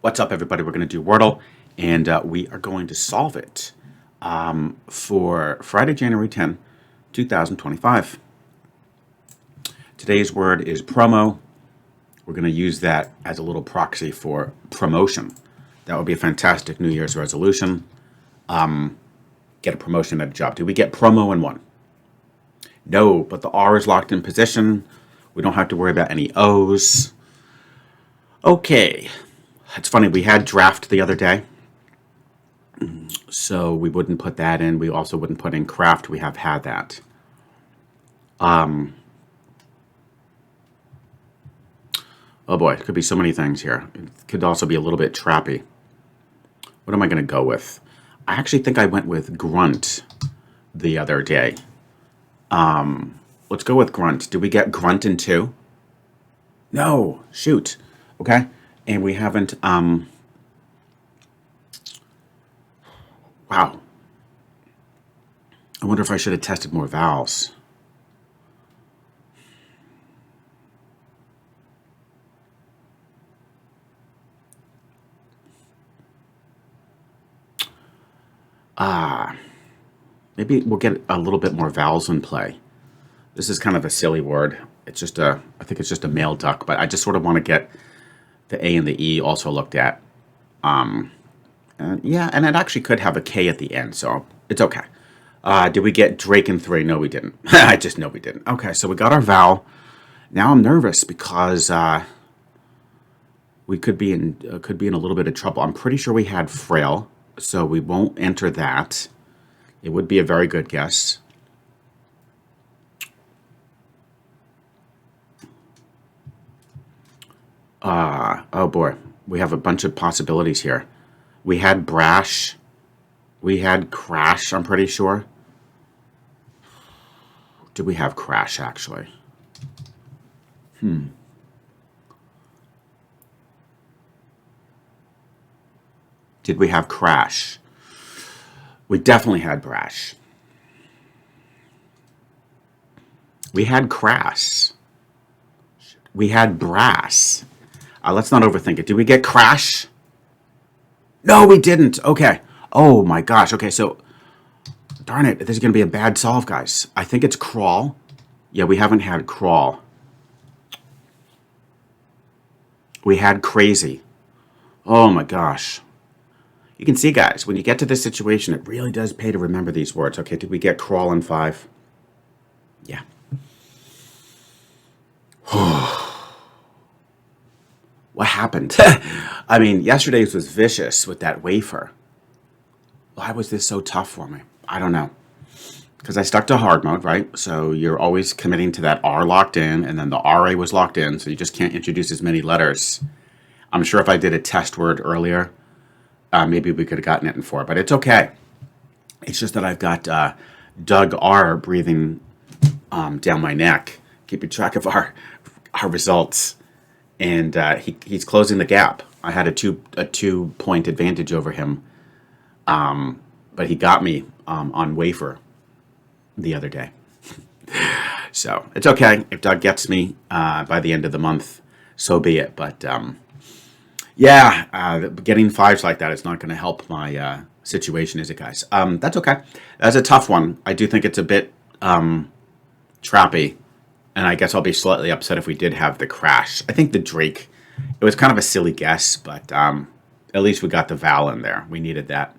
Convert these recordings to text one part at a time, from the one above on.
What's up, everybody? We're going to do Wordle, and we are going to solve it for Friday, January 10, 2025. Today's word is promo. We're going to use that as a little proxy for promotion. That would be a fantastic New Year's resolution. Get a promotion at a job. Do we get promo in one? No, but the R is locked in position. We don't have to worry about any O's. Okay. It's funny, we had draft the other day, so we wouldn't put that in. We also wouldn't put in craft. We have had that. Oh boy, it could be so many things here. It could also be a little bit trappy. What am I going to go with? I actually think I went with grunt the other day. Let's go with grunt. Did we get grunt in two? No, shoot. Okay. And we haven't, wow. I wonder if I should have tested more vowels. Maybe we'll get a little bit more vowels in play. This is kind of a silly word. It's just I think it's just a male duck, but I just sort of want to get the A and the E also looked at. Yeah, and it actually could have a K at the end, so it's okay. Did we get Drake in three? No, we didn't. I just know we didn't. Okay, so we got our vowel. Now I'm nervous because we could be in a little bit of trouble. I'm pretty sure we had frail, so we won't enter that. It would be a very good guess. Oh boy, we have a bunch of possibilities here. We had brash. We had crash, I'm pretty sure. Did we have crash, actually? Did we have crash? We definitely had brash. We had crass. We had brass. Let's not overthink it. Did we get crash? No, we didn't. Okay. Oh my gosh. Okay, so darn it. This is going to be a bad solve, guys. I think it's crawl. Yeah, we haven't had crawl. We had crazy. Oh my gosh. You can see, guys, when you get to this situation, it really does pay to remember these words. Okay, did we get crawl in 5? Yeah. What happened? I mean, yesterday's was vicious with that wafer. Why was this so tough for me? I don't know. Because I stuck to hard mode, right? So you're always committing to that R locked in, and then the RA was locked in, so you just can't introduce as many letters. I'm sure if I did a test word earlier, maybe we could have gotten it in 4, but it's okay. It's just that I've got Doug R breathing down my neck, keeping track of our results, and he's closing the gap. I had a 2-point advantage over him, but he got me on wafer the other day. So it's okay if Doug gets me by the end of the month, so be it. But yeah, getting 5s like that is not going to help my situation, is it, guys? That's okay. That's a tough one. I do think it's a bit trappy, and I guess I'll be slightly upset if we did have the crash. I think the Drake, it was kind of a silly guess, but at least we got the vowel in there. We needed that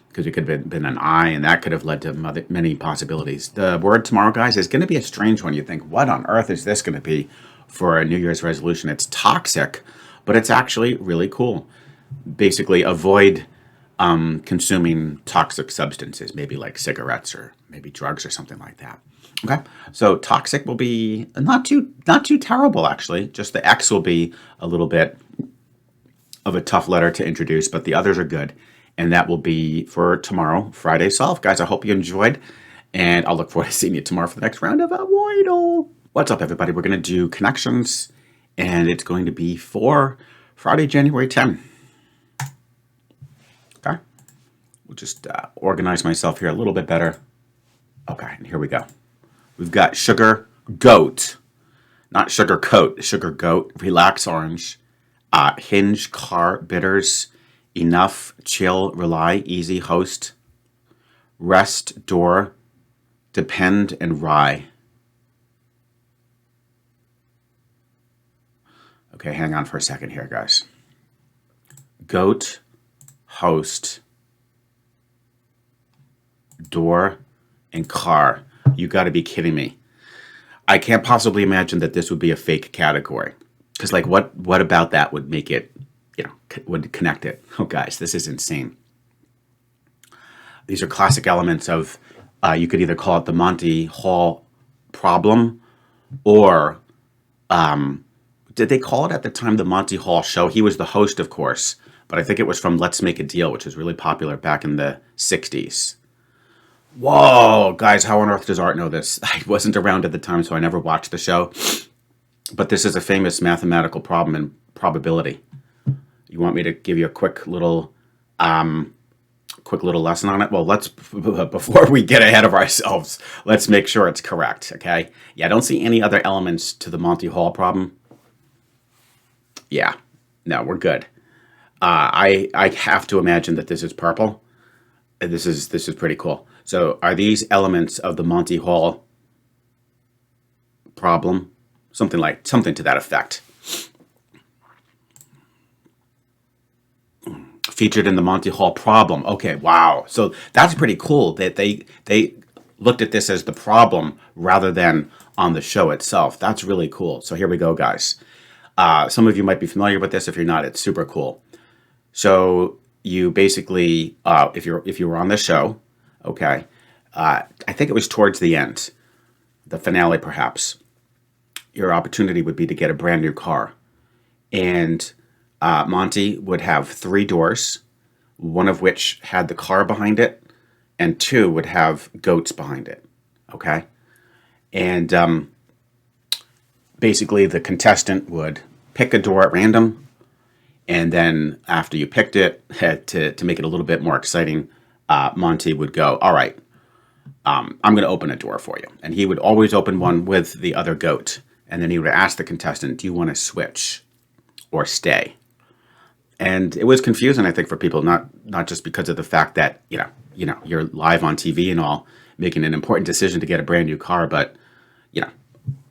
because it could have been an I, and that could have led to many possibilities. The word tomorrow, guys, is going to be a strange one. You think, what on earth is this going to be for a New Year's resolution? It's toxic, but it's actually really cool. Basically, avoid consuming toxic substances, maybe like cigarettes or maybe drugs or something like that. Okay, so toxic will be not too terrible, actually. Just the X will be a little bit of a tough letter to introduce, but the others are good. And that will be for tomorrow, Friday solve. Guys, I hope you enjoyed, and I'll look forward to seeing you tomorrow for the next round of Wordle. What's up, everybody? We're going to do connections, and it's going to be for Friday, January 10. Okay, we'll just organize myself here a little bit better. Okay, and here we go. We've got sugar goat, not sugar coat, sugar goat, relax orange, Hinge, car, bitters, enough, chill, rely, easy, host, rest, door, depend, and rye. Okay, hang on for a second here, guys. Goat, host, door, and car. You got to be kidding me. I can't possibly imagine that this would be a fake category. Because, like, what about that would make it, would connect it? Oh, guys, this is insane. These are classic elements of, you could either call it the Monty Hall problem, or did they call it at the time the Monty Hall Show? He was the host, of course, but I think it was from Let's Make a Deal, which was really popular back in the 60s. Whoa, guys, how on earth does Art know this? I wasn't around at the time, so I never watched the show. But this is a famous mathematical problem in probability. You want me to give you a quick little lesson on it? Well, before we get ahead of ourselves, let's make sure it's correct, okay? Yeah, I don't see any other elements to the Monty Hall problem. Yeah, no, we're good. I have to imagine that this is purple. This is pretty cool. So are these elements of the Monty Hall problem? Something to that effect. Featured in the Monty Hall problem. Okay, wow. So that's pretty cool that they looked at this as the problem rather than on the show itself. That's really cool. So here we go, guys. Some of you might be familiar with this. If you're not, it's super cool. So you basically, if you were on the show, okay, I think it was towards the end, the finale perhaps, your opportunity would be to get a brand new car. And Monty would have 3 doors, one of which had the car behind it, and 2 would have goats behind it, okay? And basically the contestant would pick a door at random, and then after you picked it, to make it a little bit more exciting, Monty would go, all right, I'm going to open a door for you. And he would always open one with the other goat. And then he would ask the contestant, do you want to switch or stay? And it was confusing, I think, for people, not just because of the fact that, you're live on TV and all, making an important decision to get a brand new car, but,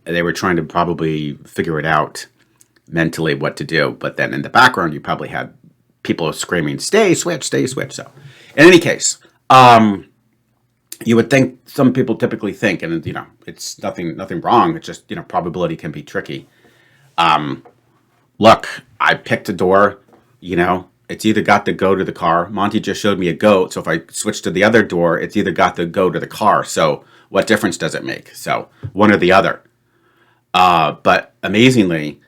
they were trying to probably figure it out mentally what to do. But then in the background, you probably had people screaming, stay, switch, stay, switch. So in any case, you would think, some people typically think, and it's nothing wrong. It's just, probability can be tricky. Look, I picked a door, it's either got the goat or the car. Monty just showed me a goat. So if I switch to the other door, it's either got the goat or the car. So what difference does it make? So one or the other. But amazingly,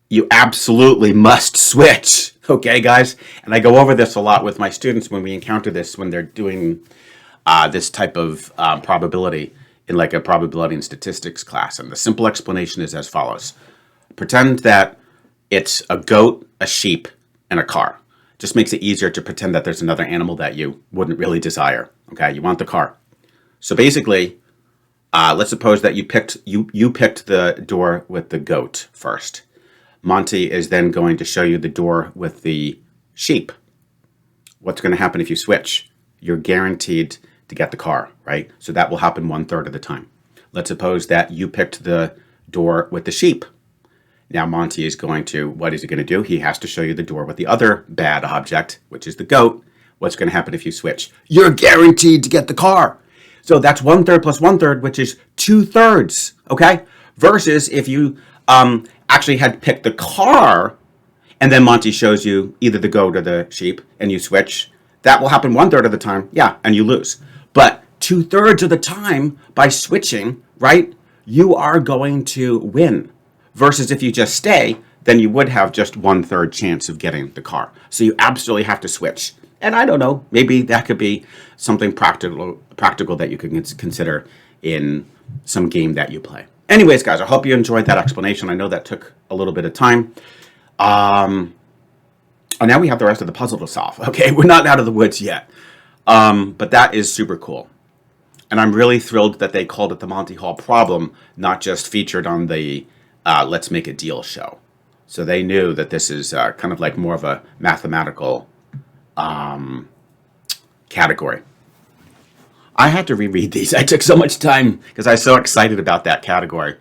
you absolutely must switch. Okay, guys? And I go over this a lot with my students when we encounter this, when they're doing this type of probability in like a probability and statistics class. And the simple explanation is as follows. Pretend that it's a goat, a sheep, and a car. Just makes it easier to pretend that there's another animal that you wouldn't really desire. Okay, you want the car. So basically, let's suppose that you picked the door with the goat first. Monty is then going to show you the door with the sheep. What's going to happen if you switch? You're guaranteed to get the car, right? So that will happen 1/3 of the time. Let's suppose that you picked the door with the sheep. Now Monty is what is he going to do? He has to show you the door with the other bad object, which is the goat. What's going to happen if you switch? You're guaranteed to get the car. So that's 1/3 plus 1/3, which is 2/3, okay? Versus if you actually had picked the car, and then Monty shows you either the goat or the sheep, and you switch, that will happen 1/3 of the time, yeah, and you lose. But 2/3 of the time, by switching, right, you are going to win. Versus if you just stay, then you would have just 1/3 chance of getting the car. So you absolutely have to switch. And I don't know, maybe that could be something practical that you can consider in some game that you play. Anyways, guys, I hope you enjoyed that explanation. I know that took a little bit of time. And now we have the rest of the puzzle to solve. Okay, we're not out of the woods yet. But that is super cool. And I'm really thrilled that they called it the Monty Hall problem, not just featured on the Let's Make a Deal show. So they knew that this is kind of like more of a mathematical category. I had to reread these. I took so much time because I was so excited about that category.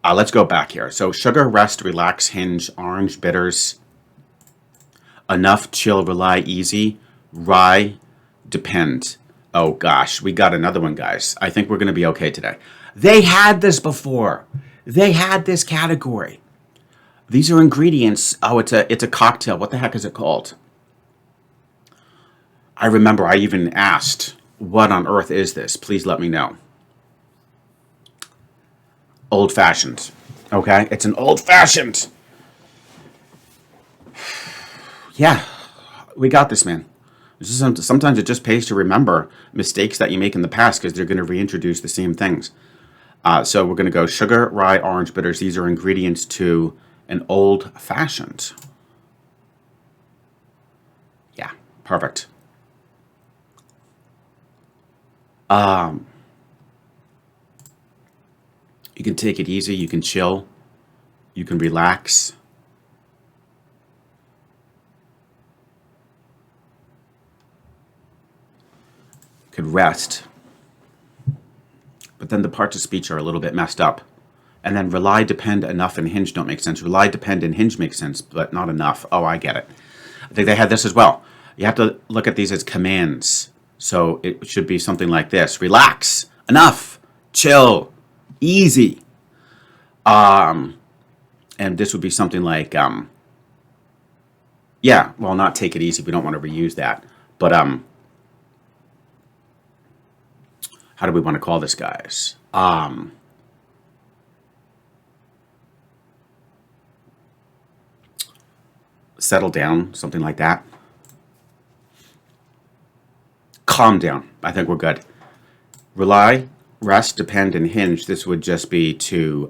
Let's go back here. So sugar, rest, relax, hinge, orange, bitters, enough, chill, rely, easy, rye, depend. Oh gosh, we got another one, guys. I think we're going to be okay today. They had this before. They had this category. These are ingredients. Oh, it's a cocktail. What the heck is it called? I remember I even asked, what on earth is this? Please let me know. Old fashioned. Okay, it's an old fashioned. Yeah, we got this, man. Sometimes it just pays to remember mistakes that you make in the past because they're going to reintroduce the same things. So we're going to go sugar, rye, orange bitters. These are ingredients to an old fashioned. Yeah, perfect. You can take it easy. You can chill. You can relax. You could rest. But then the parts of speech are a little bit messed up. And then rely, depend, enough, and hinge don't make sense. Rely, depend, and hinge make sense, but not enough. Oh, I get it. I think they had this as well. You have to look at these as commands. So it should be something like this. Relax, enough, chill, easy. And this would be something like, yeah, well, not take it easy. We don't want to reuse that. But how do we want to call this, guys? Settle down, something like that. Calm down. I think we're good. Rely, rest, depend, and hinge. This would just be to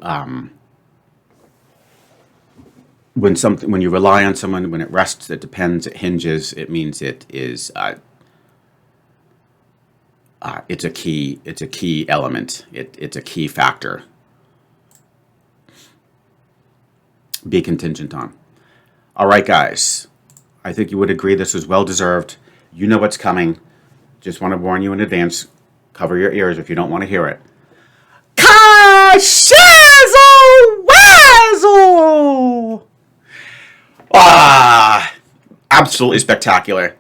when you rely on someone, when it rests, it depends, it hinges. It means it is it's a key element. It's a key factor. Be contingent on. All right, guys. I think you would agree this was well deserved. You know what's coming. Just want to warn you in advance. Cover your ears if you don't want to hear it. Shizzle Wazzle! Absolutely spectacular.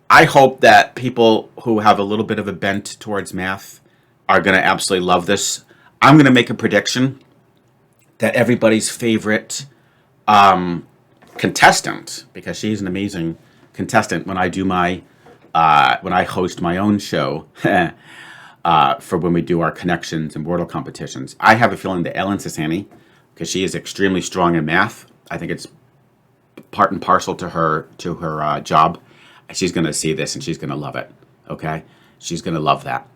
I hope that people who have a little bit of a bent towards math are going to absolutely love this. I'm going to make a prediction that everybody's favorite contestant, because she's an amazing contestant when I do my when I host my own show for when we do our connections and Wordle competitions. I have a feeling that Ellen Sassani, because she is extremely strong in math, I think it's part and parcel to her job. She's going to see this and she's going to love it. Okay, she's going to love that.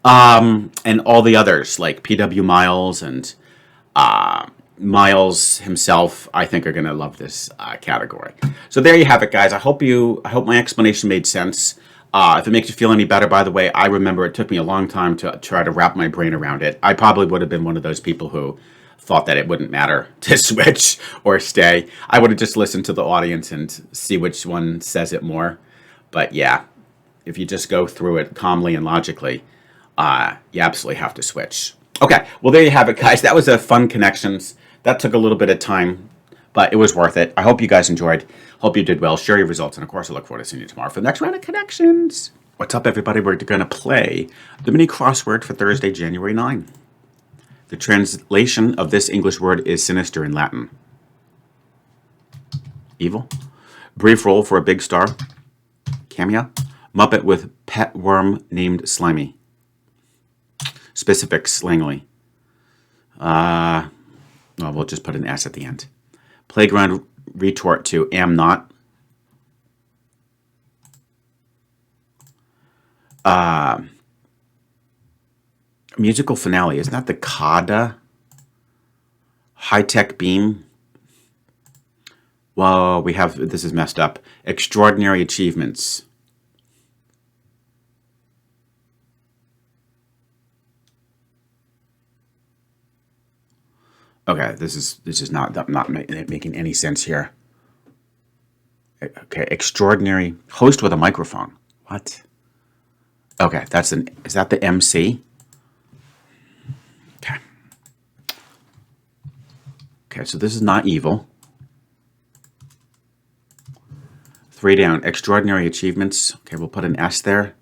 And all the others like P.W. Miles and Miles himself, I think, are going to love this category. So there you have it, guys. I hope my explanation made sense. If it makes you feel any better, by the way, I remember it took me a long time to try to wrap my brain around it. I probably would have been one of those people who thought that it wouldn't matter to switch or stay. I would have just listened to the audience and see which one says it more. But yeah, if you just go through it calmly and logically, you absolutely have to switch. Okay, well, there you have it, guys. That was a fun connections. That took a little bit of time, but it was worth it. I hope you guys enjoyed. Hope you did well. Share your results. And, of course, I look forward to seeing you tomorrow for the next round of connections. What's up, everybody? We're going to play the mini crossword for Thursday, January 9. The translation of this English word is sinister in Latin. Evil. Brief roll for a big star. Cameo. Muppet with pet worm named Slimy. Specifics, Langley. Well, we'll just put an S at the end. Playground retort to am not. Musical finale. Isn't that the Kada? High-tech beam. Well, this is messed up. Extraordinary achievements. Okay, this is not making any sense here. Okay, extraordinary host with a microphone. What? Okay, is that the MC? Okay. Okay, so this is not evil. 3 down, extraordinary achievements. Okay, we'll put an S there.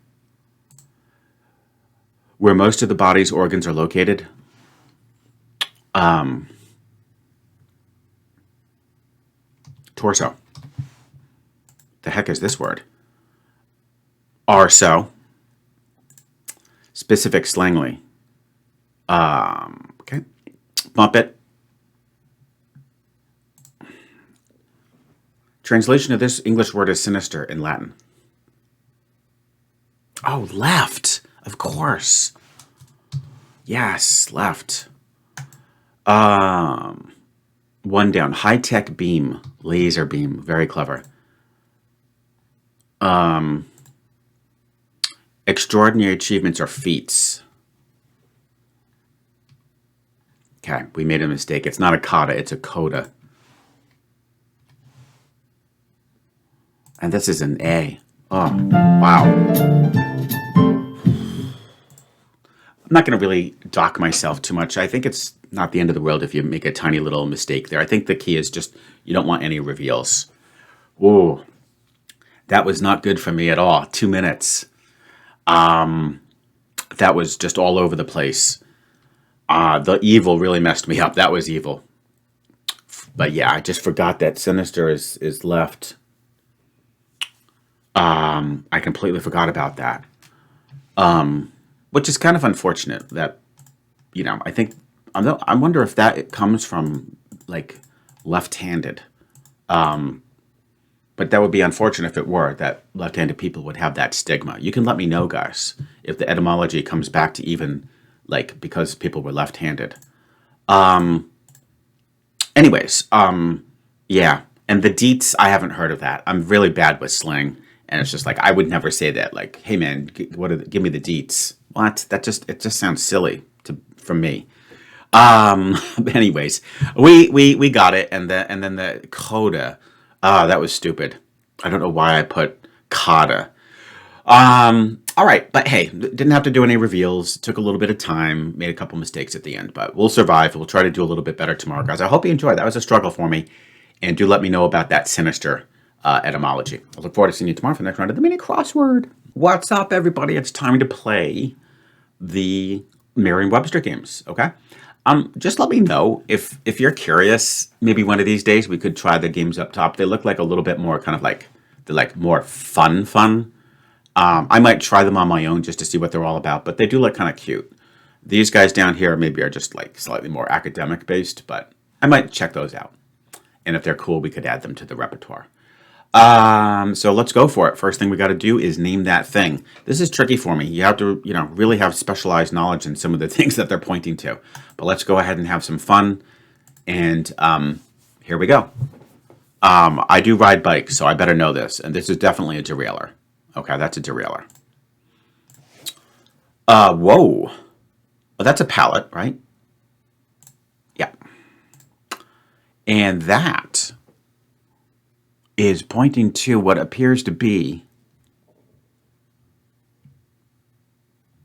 Where most of the body's organs are located. Torso. The heck is this word? Arso. Specific slangly. Okay. Bump it. Translation of this English word is sinister in Latin. Oh, left. Of course. Yes, left. 1 down. High-tech beam. Laser beam. Very clever. Extraordinary achievements are feats. Okay, we made a mistake. It's not a coda, it's a coda. And this is an A. Oh, wow. I'm not going to really dock myself too much. I think it's not the end of the world if you make a tiny little mistake there. I think the key is just you don't want any reveals. Ooh, that was not good for me at all. 2 minutes. That was just all over the place. The evil really messed me up. That was evil. But yeah, I just forgot that sinister is left. I completely forgot about that. Which is kind of unfortunate that, I think, I wonder if that comes from, like, left-handed. But that would be unfortunate if it were, that left-handed people would have that stigma. You can let me know, guys, if the etymology comes back to even, like, because people were left-handed. Anyways, yeah. And the deets, I haven't heard of that. I'm really bad with slang. And it's just like, I would never say that. Like, hey, man, give me the deets. What? It just sounds silly from me. But anyways, we got it. And then the coda. That was stupid. I don't know why I put coda. All right, but hey, didn't have to do any reveals. Took a little bit of time, made a couple mistakes at the end, but we'll survive. We'll try to do a little bit better tomorrow, guys. I hope you enjoyed. That was a struggle for me, and do let me know about that sinister etymology. I look forward to seeing you tomorrow for the next round of the mini crossword. What's up, everybody? It's time to play the Merriam Webster games. Okay. Just let me know if you're curious. Maybe one of these days we could try the games up top. They look like a little bit more kind of like they're like more fun. I might try them on my own just to see what they're all about, but they do look kind of cute. These guys down here maybe are just like slightly more academic based, but I might check those out. And if they're cool, we could add them to the repertoire. So let's go for it. First thing we got to do is name that thing. This is tricky for me. You have to, really have specialized knowledge in some of the things that they're pointing to. But let's go ahead and have some fun. And here we go. I do ride bikes, so I better know this. And this is definitely a derailleur. Okay, that's a derailleur. Whoa. Well, that's a pallet, right? Yeah. And that is pointing to what appears to be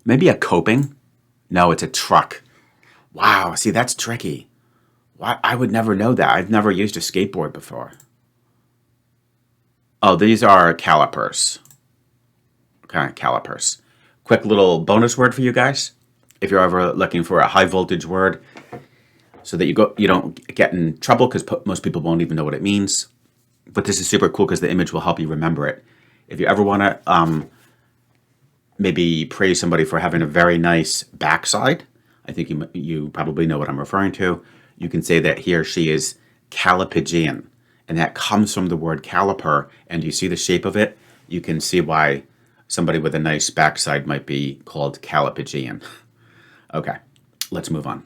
maybe a coping. No, it's a truck. Wow, see, that's tricky. Why? I would never know that. I've never used a skateboard before. Oh, these are calipers. Okay, calipers. Quick little bonus word for you guys. If you're ever looking for a high voltage word so that you don't get in trouble because most people won't even know what it means. But this is super cool because the image will help you remember it. If you ever want to maybe praise somebody for having a very nice backside, I think you probably know what I'm referring to. You can say that he or she is calipigian, and that comes from the word caliper. And you see the shape of it, you can see why somebody with a nice backside might be called calipigian. Okay, let's move on.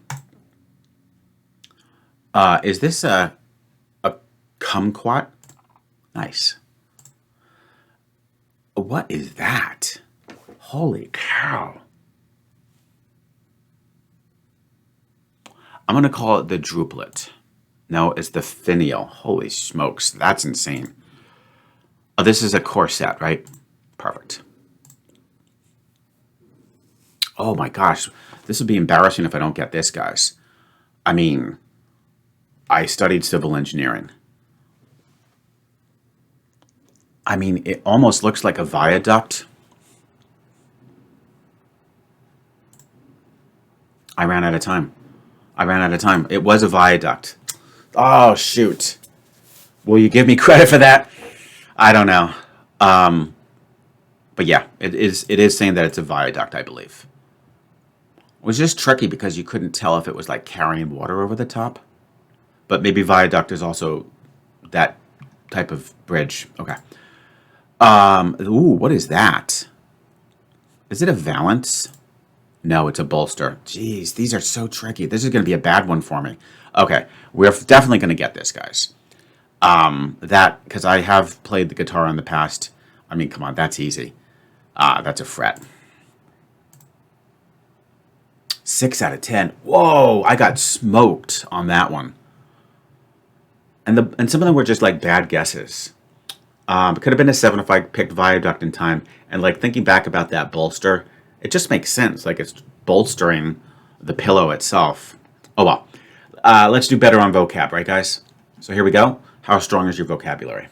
Is this a kumquat? Nice. What is that? Holy cow. I'm going to call it the druplet. No, it's the finial. Holy smokes, that's insane. Oh, this is a corset, right? Perfect. Oh my gosh, this would be embarrassing if I don't get this, guys. I mean, I studied civil engineering. I mean, it almost looks like a viaduct. I ran out of time. It was a viaduct. Oh, shoot. Will you give me credit for that? I don't know. But yeah, it is saying that it's a viaduct, I believe. It was just tricky because you couldn't tell if it was like carrying water over the top. But maybe viaduct is also that type of bridge. Okay. Ooh, what is that? Is it a valance? No, it's a bolster. Jeez, these are so tricky. This is going to be a bad one for me. Okay, we're definitely going to get this, guys. That, because I have played the guitar in the past. I mean, come on, that's easy. That's a fret. 6 out of 10. Whoa, I got smoked on that one. And some of them were just like bad guesses. It could have been a 7 if I picked viaduct in time. And like thinking back about that bolster, it just makes sense. Like it's bolstering the pillow itself. Oh well. Let's do better on vocab, right, guys? So here we go. How strong is your vocabulary?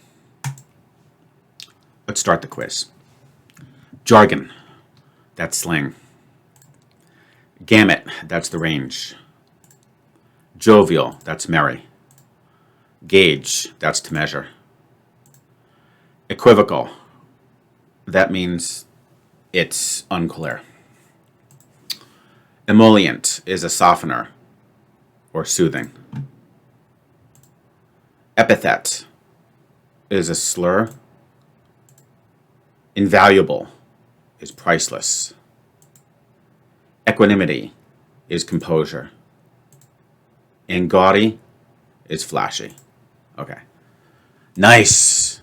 Let's start the quiz. Jargon. That's slang. Gamut. That's the range. Jovial. That's merry. Gauge. That's to measure. Equivocal. That means it's unclear. Emollient is a softener or soothing. Epithet is a slur. Invaluable is priceless. Equanimity is composure. And gaudy is flashy. Okay. Nice.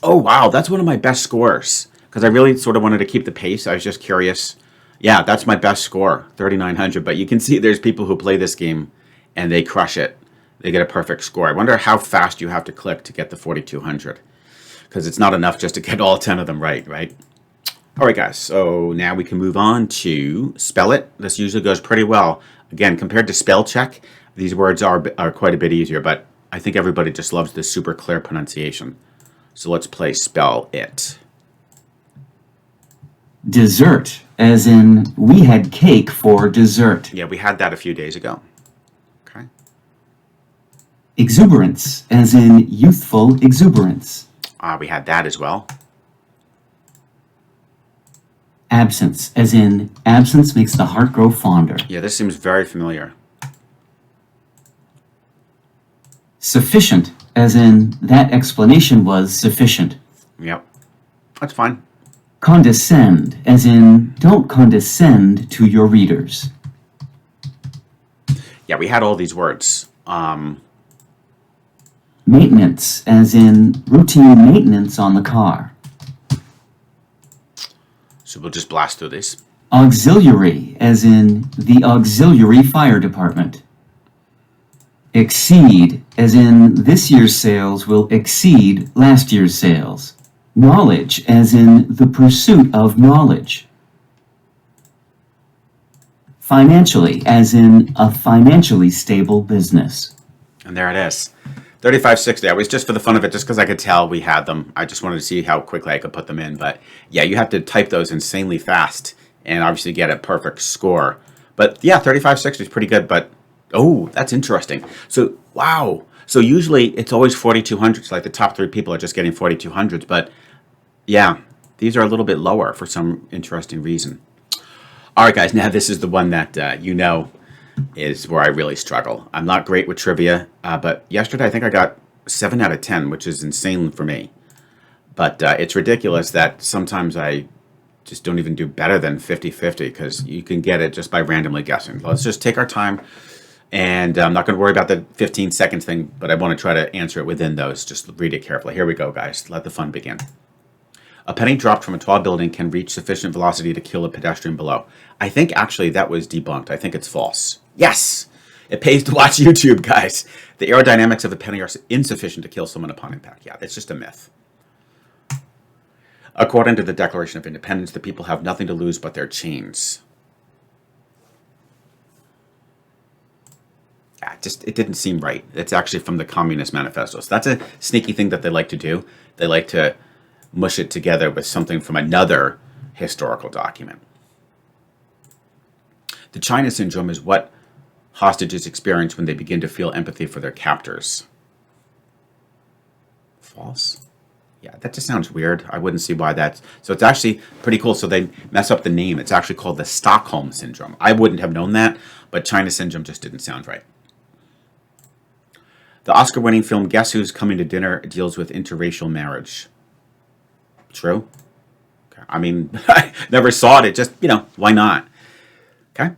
Oh, wow. That's one of my best scores. Because I really sort of wanted to keep the pace. I was just curious. Yeah, that's my best score, 3,900. But you can see there's people who play this game and they crush it. They get a perfect score. I wonder how fast you have to click to get the 4,200. Because it's not enough just to get all 10 of them right? All right, guys. So now we can move on to spell it. This usually goes pretty well. Again, compared to spell check, these words are quite a bit easier. But I think everybody just loves this super clear pronunciation. So let's play spell it. Dessert, as in we had cake for dessert. Yeah, we had that a few days ago. Okay. Exuberance, as in youthful exuberance. We had that as well. Absence, as in absence makes the heart grow fonder. Yeah, this seems very familiar. Sufficient, as in that explanation was sufficient. Yep, that's fine. Condescend, as in don't condescend to your readers. Yeah, we had all these words. Maintenance, as in routine maintenance on the car. So we'll just blast through this. Auxiliary, as in the auxiliary fire department. Exceed, as in this year's sales will exceed last year's sales. Knowledge, as in the pursuit of knowledge. Financially, as in a financially stable business. And there it is. 3560. I was just for the fun of it, just because I could tell we had them. I just wanted to see how quickly I could put them in. But yeah, you have to type those insanely fast and obviously get a perfect score. But yeah, 3560 is pretty good. But oh, that's interesting. So wow. So usually it's always 4,200s. Like the top 3 people are just getting 4,200s. But yeah, these are a little bit lower for some interesting reason. All right, guys. Now this is the one that you know is where I really struggle. I'm not great with trivia, but yesterday I think I got 7 out of 10, which is insane for me. But it's ridiculous that sometimes I just don't even do better than 50-50 because you can get it just by randomly guessing. Let's just take our time, and I'm not going to worry about the 15 seconds thing, but I want to try to answer it within those. Just read it carefully. Here we go, guys. Let the fun begin. A penny dropped from a tall building can reach sufficient velocity to kill a pedestrian below. I think actually that was debunked. I think it's false. Yes! It pays to watch YouTube, guys. The aerodynamics of a penny are insufficient to kill someone upon impact. Yeah, it's just a myth. According to the Declaration of Independence, the people have nothing to lose but their chains. Yeah, it didn't seem right. It's actually from the Communist Manifesto. So that's a sneaky thing that they like to do. They like to mush it together with something from another historical document. The China syndrome is what hostages experience when they begin to feel empathy for their captors. False? Yeah, that just sounds weird. I wouldn't see why that's... So it's actually pretty cool. So they mess up the name. It's actually called the Stockholm Syndrome. I wouldn't have known that, but China Syndrome just didn't sound right. The Oscar-winning film Guess Who's Coming to Dinner deals with interracial marriage. True? Okay. I mean, I never saw it. It just, why not? Okay.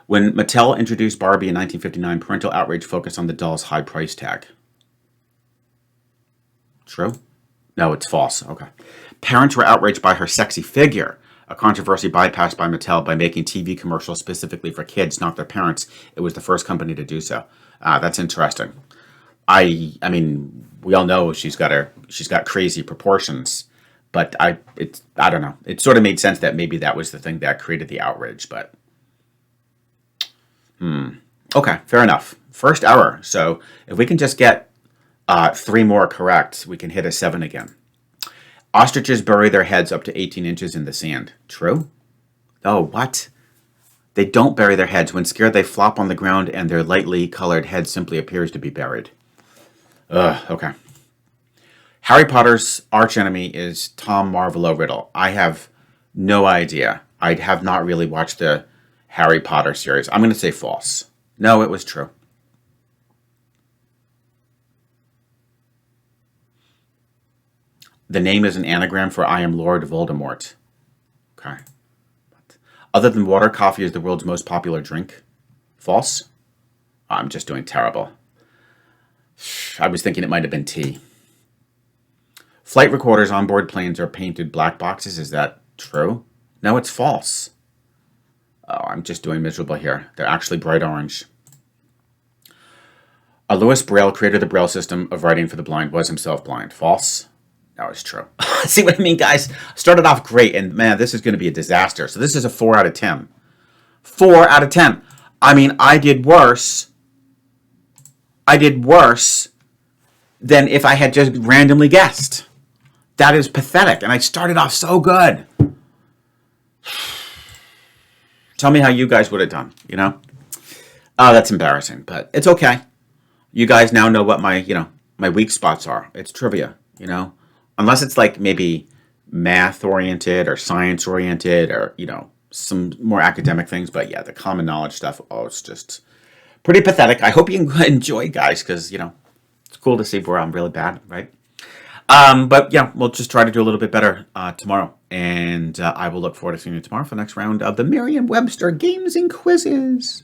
When Mattel introduced Barbie in 1959, parental outrage focused on the doll's high price tag. True? No, it's false. Okay. Parents were outraged by her sexy figure. A controversy bypassed by Mattel by making TV commercials specifically for kids, not their parents. It was the first company to do so. That's interesting. I mean, we all know she's got crazy proportions, but I don't know. It sort of made sense that maybe that was the thing that created the outrage, but okay, fair enough. First error. So if we can just get 3 more correct, we can hit a 7 again. Ostriches bury their heads up to 18 inches in the sand. True? Oh, what? They don't bury their heads. When scared, they flop on the ground and their lightly colored head simply appears to be buried. Okay. Harry Potter's archenemy is Tom Marvolo Riddle. I have no idea. I have not really watched the Harry Potter series. I'm going to say false. No, it was true. The name is an anagram for I am Lord Voldemort. Okay. Other than water, coffee is the world's most popular drink. False? I'm just doing terrible. I was thinking it might have been tea. Flight recorders on board planes are painted black boxes. Is that true? No, it's false. Oh, I'm just doing miserable here. They're actually bright orange. Louis Braille, creator of the Braille system of writing for the blind, was himself blind. False? No, it's true. See what I mean, guys? Started off great, and man, this is going to be a disaster. So this is a 4 out of 10. 4 out of 10. I mean, I did worse. I did worse than if I had just randomly guessed. That is pathetic, and I started off so good. Tell me how you guys would have done, Oh, that's embarrassing, but it's okay. You guys now know what my weak spots are. It's trivia, Unless it's like maybe math-oriented or science-oriented or, some more academic things. But yeah, the common knowledge stuff, it's just pretty pathetic. I hope you enjoy, guys, because, it's cool to see where I'm really bad, right? But yeah, we'll just try to do a little bit better tomorrow. And I will look forward to seeing you tomorrow for the next round of the Merriam-Webster Games and Quizzes.